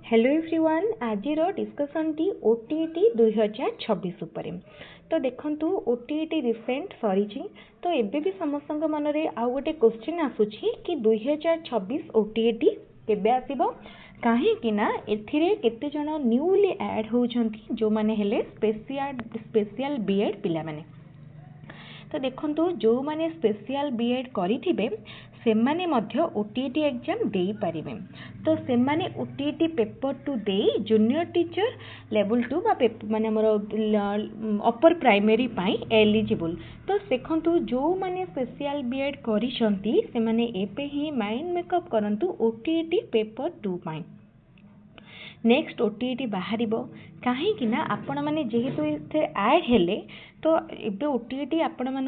Hello everyone आज discussion T OTET 2026 उपरे तो देखंतु ओटीईटी रिसेंट सरी तो एबे भी समस्त मन रे आउ गोटे क्वेश्चन आसुची कि 2026 ओटीईटी केबे आसीबो कहीं ना एथिरे केते जण न्यूली ऐड होउछंती जो माने हेले स्पेशल बीएड पिला माने तो देखंतु जो माने स्पेशल बीएड करिथिबे सेमाने मध्य ओटीईटी एग्जाम देई पारिबे तो सेमाने ओटीईटी पेपर 2 दे जूनियर टीचर लेवल 2 बा माने हमर अपर प्राइमरी पाई एलिजिबल तो देखंतु जो माने स्पेशल बीएड करिसंती सेमाने एपे ही माइंड मेकअप करंतु ओटीईटी पेपर 2 पाई नेक्स्ट ओटीईटी बाहर कहीं आपण मैंने जेहेतु ऐड हेले तो ये ओटीईटी आपण मान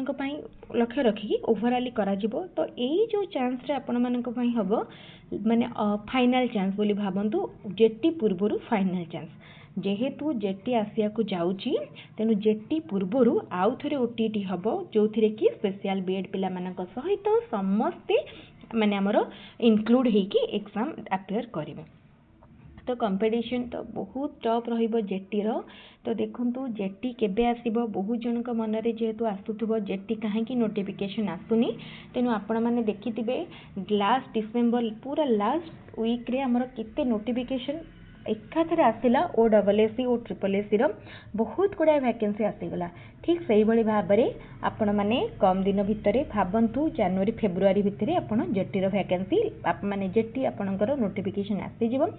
लक्ष्य रखिकी ओभरअली करा तो यही जो चांस रे आपण मान हम माने फाइनल चांस बोली भावंतु जेटी पूर्वर फाइनल चांस जेहेतु जेटी आसिया को जाउची तेनु जेटी पूर्वर आउ थरे ओटीईटी हबो जो थिरे कि स्पेशल बीएड पिला मानक सहित समस्ते माने हमर इंक्लूड हेकी एग्जाम अपियर करिवे तो कंपटीशन तो बहुत टफ रहिबो जेटी रो तो देखंतु जेटी केबे आसीबो बहुत जनक मन रे जेहेतु आसुथबो जेटी काहे की नोटिफिकेशन आसुनी तेनु आपण माने देखिथिबे लास्ट डिसेंबर पूरा लास्ट वीक रे हमर केते नोटिफिकेशन एकाथरे आसिला ओडब्ल्यूएससी ओ ट्रिपल एससी रो बहुत गुडा वैकेंसी आसीगला ठीक सही भली भाबरे आपण माने कम दिन भितरे भाबंतु जनवरी फेब्रुआरी भितरे आपण जेटी रो वैकेंसी आप माने जेटी आपणकर नोटिफिकेशन आसी जिवो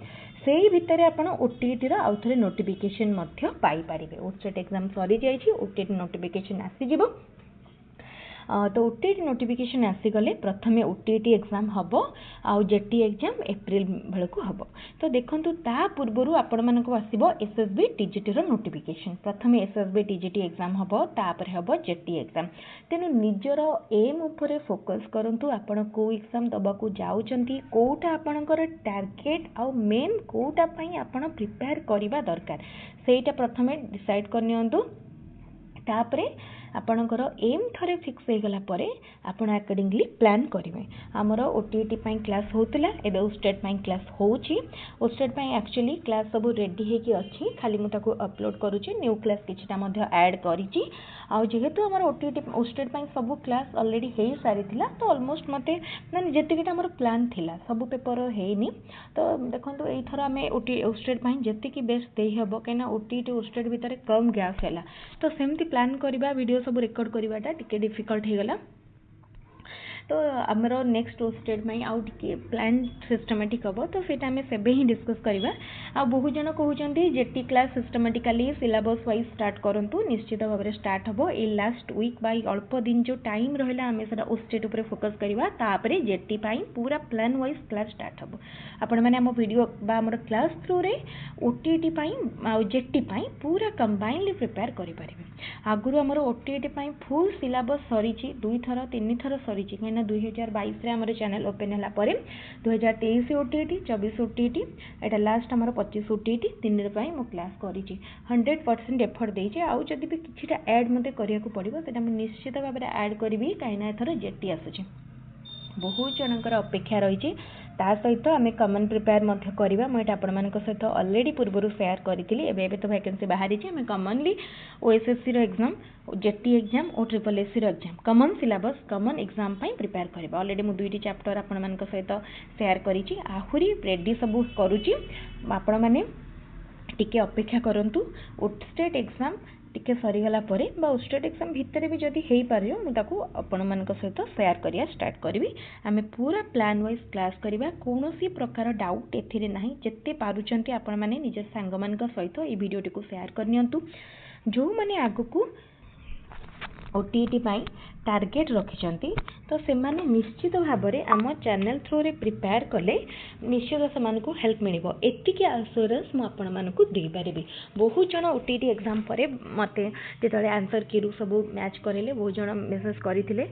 सेही भितरे आपण ओटीईटी रो आउथरे नोटिफिकेशन मध्य पाई परिबे ओस्टेट एग्जाम सरी जाईछि ओटीईटी नोटिफिकेशन आसी जिवो तो ओटीईटी नोटिफिकेशन आसीगले प्रथमे ओटीईटी एग्जाम हम आउ जेटी एग्जाम एप्रिल बेलू हम तो देखंतु ता पूर्वरु आपण मानक आसीबो एसएसबी टीजीटी रो नोटिफिकेशन प्रथमे एसएसबी टीजीटी एग्जाम हम तापर हम जेटी एग्जाम तेनु निजर एम उपरे फोकस करंतु आपण को एग्जाम दबाकू जाउचंती कोटा आपणकर टार्गेट आउ मेन कोटा पई आपण प्रिपेयर करिबा दरकार सेटा प्रथमे डिसाइड करनियंतु तापरे आपणकर एम थरे फिक्स हो गला परे आपण अकॉर्डिंगली प्लान करेंगे आमर ओटीईटी पाई क्लास होतला एबे ओस्टेट पाई क्लास होउची ओस्टेट पाई एक्चुअली क्लास सब रेडी हेकी अछि खाली मु ताको अपलोड करूची न्यू क्लास किछटा मध्ये ऐड करिची आ जेहेतु हमर ओटीईटी ओस्टेट पाई सब क्लास ऑलरेडी हेई सारिथिला तो ऑलमोस्ट मते माने जेतिकिटा हमर प्लान थिला सब पेपर हेइनी तो देखंतु एई थरा हमें ओस्टेट पाई जेतिकी बेस्ट देई हबो केना ओटीईटी ओस्टेट भितरे कम गैप हैला तो सेमती प्लान करबा वीडियो सब रेकॉर्ड करवाटा टिके डिफिकल्ट हो गला तो आमर नेक्स्ट ओस्टेट में आउ टिके प्लान सिस्टमेटिक हम तो सेटा हमें सेबे ही डिस्कस करवा आ बहुत जन कहते jetty class systematically syllabus wise start करंतु निश्चित भाव में स्टार्ट हम ये लास्ट वीक बाई अल्प दिन जो टाइम रहा आम से ओस्टेट उपर फोकस करवा तापर जेटी पूरा प्लान वाइज क्लास स्टार्ट हम आपण मैंने आम वीडियो आम क्लास थ्रू रे ओटीईटी जेटी पूरा कंबाइनली प्रिपेयर करें आगुरी आमर ओटीईटी फुल सिलेबस सरी 2 थर 3 थर सरी कहीं 2022 रे हमर चैनल ओपन हला परे 2023 ओटीईटी 24 ओटीईटी एटा लास्ट हमर 25 ओटीईटी तीन रे मु क्लास करिछि 100% एफर्ट देइछि आउ जदि भी किछिटा ऐड मते करिया को पड़िबो सेटा मु निश्चित भाव में ऐड करबी काइना एथर जेटी आसुछि बहुत जनकर अपेक्षा रही ता सहित आम कमन प्रिपेयर करवा मुझे आपण मान सहित ऑलरेडी पूर्व शेयर करी एबे तो वैकेंसी बाहरी आम commonly OSSC exam jetty exam और ट्रिपल एससी एग्जाम कमन सिलेबस कमन एग्जाम प्रिपेयर करवा ऑलरेडी मुझे 2टी चैप्टर आपण मान सहित शेयर करी आहुरी रेडी सब करुच्ची आपण मैंने टिके अपेक्षा करंतु ओस्टेट एग्जाम टिके सरीगला परे बा ओस्टेट एग्जाम भितर भी जदि हेई पारियो मु ताको आपण मानक सहित शेयर करिया स्टार्ट करबी आमे पूरा प्लान वाइज क्लास करिबा कोनोसी प्रकार डाउट एथिरे नाही जत्ते पारुचंती आपण माने निज संग मानक सहित ई वीडियो टिको शेयर करनियंतु जो माने आगु ओटीईटी टार्गेट रखिंट तो से निश्चित भाव में आम चैनल थ्रू रे प्रिपेयर कले निश्चित से हेल्प मिल एतिक आश्योरेंस मुझे बहुत जन ओटीईटी एग्जाम पर मत जो आंसर की सब मैच करेले बहुत जन मेसेज करते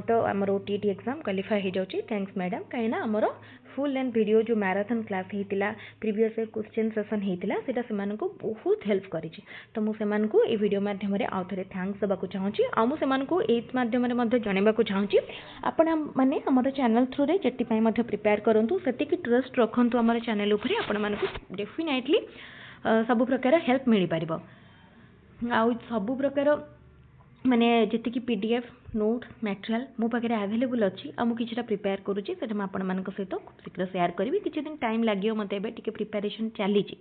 तो आमर ओटीईटी एग्जाम क्वालिफाई हो जाऊँगी थैंक्स मैडम कहीं आमर फुल लेंथ वीडियो जो मैराथन क्लास होता प्रीवियस क्वेश्चन सेशन होता से बहुत हेल्प करी तो मुझे ये वीडियो मध्यम आउ थे थैंक्स देवाक चाहूँगी आ मुझे मध्यम जनवाक चाहूँगी आपण मैंने आम चैनल थ्रू रे जेटी प्रिपेयर करूँ से ट्रस्ट रखु आम चैनल उपरे आपण मानक डेफिनेटली सब प्रकार हेल्प मिल पार आउ सब प्रकार माने जी पीडीएफ नोट मटेरियल मो पाखे अवेलेबल अच्छी आ मुझे किसी प्रिपेयर करुँची सहित खूब शीघ्र शेयर करी किसी दिन टाइम लगे मत प्रिपेरेसन चली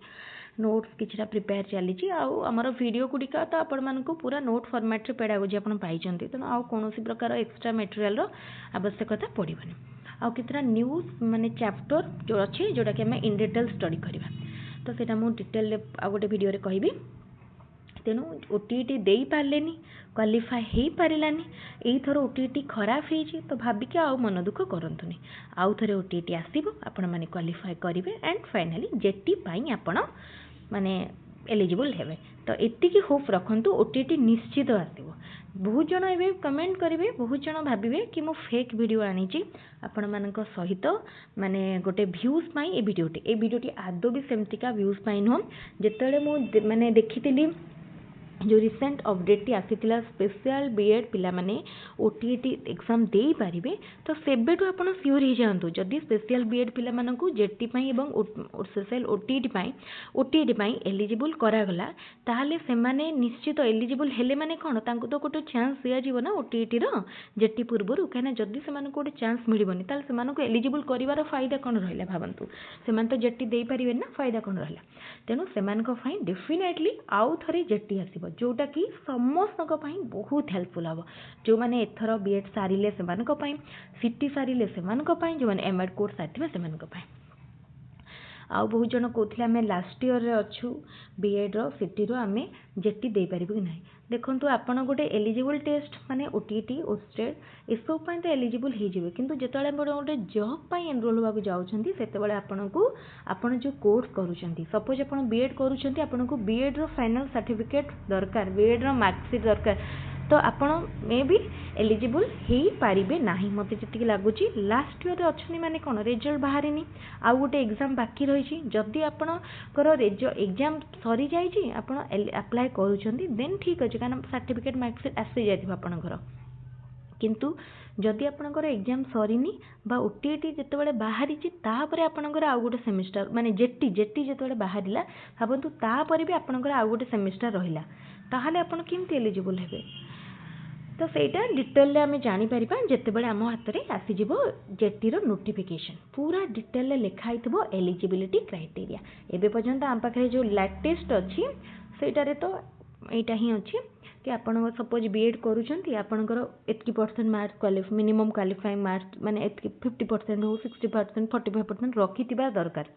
नोट्स किसी प्रिपेयर चली आमर वीडियो गुड़िक तो आपण मानक पूरा नोट फॉर्मेट रे पेडागोजी आप पाई तेणु आउ कौन प्रकार एक्सट्रा मटेरियल आवश्यकता पड़ोनी आउ कितना न्यूज माने चैप्टर जो अच्छे जोटा कि आम इन डिटेल स्टडी करवा तो सेटा मु डिटेल आ गोटे वीडियो रे कहबी तेणु ओटीईटी दे पारे क्वालिफाई हो पारानी यही थर ओटीईटी खराब हो तो भाविक आउ मन दुख करतुनि आउ थे ओटीईटी आसो आपण मैंने क्वालिफाई करेंगे एंड फाइनाली जेटी आपण माने एलिजिबल हेबे तो एतिकी होप रखु ओटीईटी निश्चित आसो बहुत जन ए कमेंट करेंगे बहुत जन भावे कि मु फेक वीडियो आनी आपण मान सहित माने गोटे व्यूज पाई ए वीडियोटी आदौ भी सेमतिका व्यूज पाई नुह जिते माने देखी जो रिसेंट अपडेट आसीला स्पेशल बीएड पिला माने ओटीईटी एग्जाम दे पारिबे तो सेबेटू आपण सियोर हो जातु जदि स्पेशल बीएड पिला मानकू जेटी पाई एवं स्पेशल ओटीईटी पाई एलिजिबल करागला ताहले से माने निश्चित एलिजिबल हेले माने कोन तांको तो गोटे चांस दिया जीवो ना ओटीईटी रो जेटी पूर्वरु कहना जदि से मानकू गोटे चांस मिलिबनी ताले से मानकू एलिजिबल करिवार फायदा कोन रहला भाबंतु से मान तो जेटी दे पारिबे ना फायदा कोन रहला तेनु से मानको फाइ डेफिनेटली आउ थरे जेटी आसीबो जोटा कि समस्त बहुत हेल्पफुल हम जो मैंने एथर बीएड सारे से सीटी सारे से जो मैंने एमएड कोर्स सारी से आउ बहुत जन कहते आम लास्ट ईयर अच्छु बीएड रो सीटी रो आम जेटी दे पारिबु कि नहीं देखो आपन गोटे एलिजिबल टेस्ट माने ओटीईटी ओस्टेट ए सब तो एलिजिबल हो किंतु जिते गोटे जॉब पाई एनरोल होगा जाऊँगी से आपन जो कोर्स करुँच सपोज आप बीएड करुँच आपन को बीएड रो फाइनल सर्टिफिकेट दरकार बीएड रो मार्कशीट दरकार तो आपण मे भी एलिजिबल हो पारे ना मत जी लगुच लास्ट ईयर अच्छी माने कौन रिजल्ट बाहरी आउ गोटे एग्जाम बाकी रही जदि आपणकर एग्जाम सरी जाइए आप अप्लाई करुँच देन ठीक अच्छे कारण सर्टिफिकेट मार्कशीट आसी जाइए आपणकर किंतु जदि आपणकर एग्जाम सरीनी बा ओटीईटी जिते बाहरी तापर आपणकर आउ गोटे सेमिस्टर माने जेटी जेटी जिते बाहर भावतु तापर भी आपणकर आउ गोटे सेमिस्टर रहिला ताहले आपण केमती एलिजिबल हेबे तो सहीटा डिटेल आम जापर जितेबाला आम हाथ में आसीज जेटीर नोटिफिकेशन पूरा डिटेल लिखाई एलिजिबिलिटी क्राइटेरिया एबे पर्यंत आम पाखे जो लेटेस्ट अच्छी सेटारे तो यहाँ ही अच्छी कि आपण सपोज बीएड करूँ आपणकर एतकी percent marks minimum qualifying marks माने 50% हो 60% 45% रखि दरकार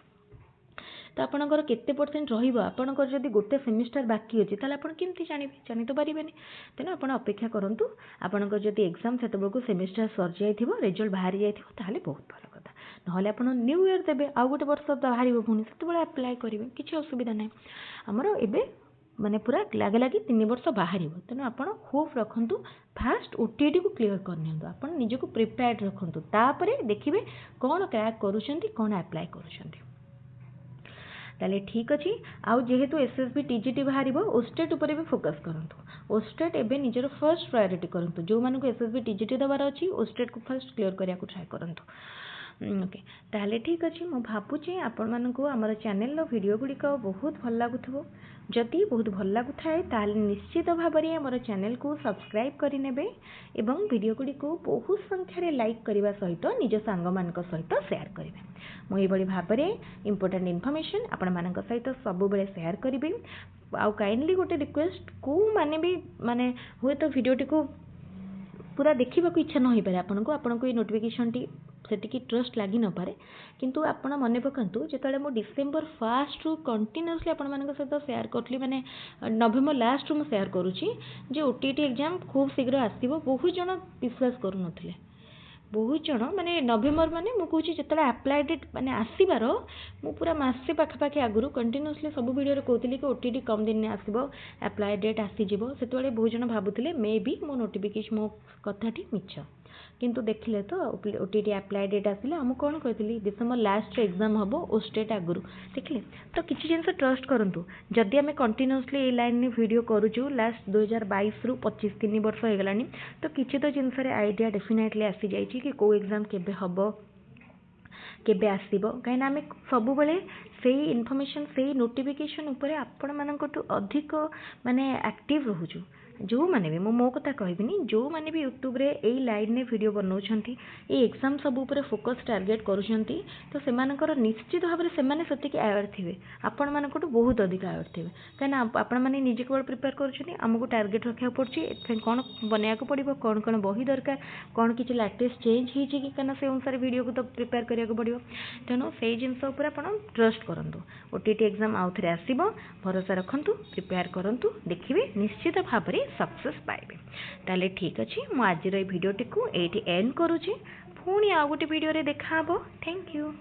तो आपणकर केते परसेंट रहिबो आपणकर जदि गोटे सेमिस्टर बाकी अछि ताले आपण केमती जानि तो पारिबेनी तेना आपण अपेक्षा करंतु आपणकर जदि एग्जाम सेतबेलको सेमिस्टर सर जाइथिबो रिजल्ट बाहरी जाइथिबो ताले बहुत भल कथा नहले आपण न्यू ईयर देबे आ गोटे वर्ष बाहरिबो पुनी सेतबेले अप्लाई करिवे किछि असुविधा नै हमरो एबे माने पूरा लागे लागे 3 वर्ष बाहर तेणु आपण होप रखु फास्ट ओटीईटी को क्लीयर करनियंतु आपण निजको प्रिपेयर्ड रखु तापरे देखिबे कोन क्रैक करूछंती कोन अप्लाई करूछंती ताले ठीक अच्छी आउ जेहेतु एसएसबी टीजीटी बाहर ओस्टेट उपर भी फोकस करंतु ओस्टेट एबे निजर फर्स्ट प्रायोरिटी करंतु जो मानक एसएसबी टीजीटी दबार अच्छी ओस्टेट को फर्स्ट क्लीयर करिया को ट्राई करंतु ओके ताले ठीक अच्छे मु भावुचे आपण मानक आमर चैनल वीडियो गुड़िक बहुत भल लगुथबो जदि बहुत भल लगुथाए ताले निश्चित भाव में आमर चैनल को सब्सक्राइब करिनेबे एवं वीडियो गुड़िक बहुत संख्यार लाइक करने सहित निज सांग मान सहित शेयर करेंगे मुझे भाव में इंपोर्टेंट इनफॉरमेशन आपण मान सहित सब बेले शेयर करी आउ काइंडली गोटे रिक्वेस्ट को माने भी माने हुए तो वीडियोटी को पूरा देखा इच्छा न हो पारे आपन को नोटिफिकेशन टी सेटिकी ट्रस्ट लगी न पारे किंतु आपण मन पकातु जो मु डिसेम्बर 1 रु कंटिन्यूअसली आपण मान सहित शेयर करी माने नवेम्बर लास्ट रु शेयर करुँची जे ओटीईटी एग्जाम खूब शीघ्र आसो बहुत जन विश्वास करू नथिले बहुत जन माने नवेम्बर माने मु कहूँ जो अप्लाई डेट माने आसबार मु पूरा मसे पाखापाखि आगु कंटिन्यूअसली सब वीडियो कहती कि ओटीईटी कम दिन में आसो अप्लाई डेट आसीज से बहुत जन भावुले मे बी मो नोटिफिकेशन मो कथाटी मिछ किंतु देखिले तो ओटीटी अप्लाई डेट आसिले आम कौन कहती डिसेम्बर लास्ट एग्जाम हम ओस्टेट आगुरी देखिले तो किसी जिन ट्रस्ट करूँ जदि आम कंटिन्यूअसली ये लाइन में वीडियो करूँ लास्ट 2022 रु 25 3 वर्ष हो गलानी तो किसी तो जिनस आइडिया डेफिनेटली आसी जाइए कि कौ एग्जाम केबे हम केबे आसीबो कहीं आम सब बेले से इनफॉरमेशन से नोटिफिकेशन उपरे आपण मानकटू अधिक माने एक्टिव रहूँ जो माने भी मो कथा कहबिनी जो माने भी यूट्यूब रे एई लाइन ने वीडियो बनाउछंती ए एग्जाम सब ऊपर फोकस टार्गेट करूछंती तो सेमानकर निश्चित भाव में सेमाने सतिक अवेयर थिबे आपण मानकटू बहुत अधिक अवेयर थिबे कना आपण माने निजे केवल प्रिपेयर करूछनी हमको टार्गेट रखिया पड़छि एथेन कोन बनिया को पड़िबो कोन कोन बही दरकार कोन किछि लेटेस्ट चेंज हिछि कि कना से अनुसार वीडियो को तो प्रिपेयर करिया को पड़िबो तेनो सेई जिंस ऊपर आपण ट्रस्ट करंतु ओटीटी एग्जाम आउ थरे आसीबो भरोसा रखंतु प्रिपेयर करंतु देखिबे निश्चित भाव में सक्सेस पाइबे ताले ठीक अछि मु आज रो वीडियो टिकु एठी एंड करूची पुणी आ गोटे वीडियो रे देखा हबो थैंक यू।